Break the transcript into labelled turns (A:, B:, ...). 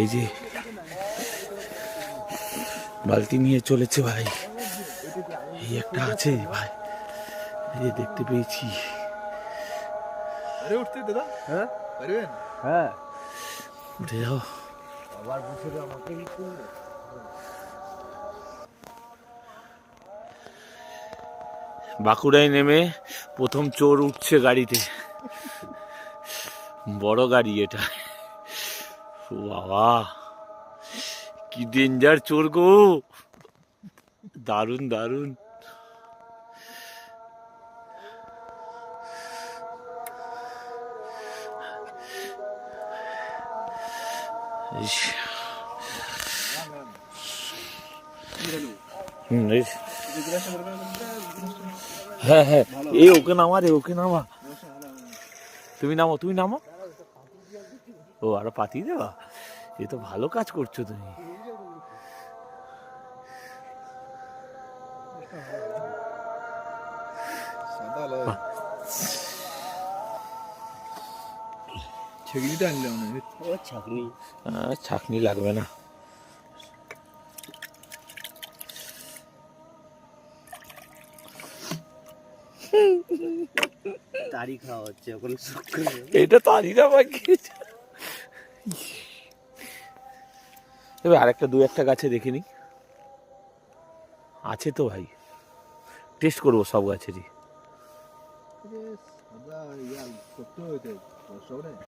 A: এই যে বালতি নিয়ে চলেছে ভাই, এই একটা আছে ভাই, এই যে দেখতে পেয়েছি।
B: আরে উঠতে দাদা, হ্যাঁ পারবেন?
A: হ্যাঁ উঠে যাও।
B: আবার বসে আমাকে
A: বাঁকুড়ায় নেমে প্রথম চোর উঠছে গাড়িতে, বড় গাড়ি এটা। ও বাবা, কি ডেঞ্জার চোর গো, দারুণ দারুণ। হ্যাঁ হ্যাঁ, এই ওকে নামা রে, ওকে নামা, তুমি নামো, তুমি নামো। ও আরো পাঠিয়ে দেবা, এ তো ভালো কাজ করছো তুমি।
B: ছাগনিটা আনলাম না, ও ছাগনি,
A: ছাকনি লাগবে না।
C: তারি খাওয়া হচ্ছে এখন,
A: এটা তারি না বাকি। এবার আরেকটা দু একটা গাছে দেখে নি, আছে তো ভাই, টেস্ট করবো সব গাছেরই।
B: সাদা ইয়া করতে হইতে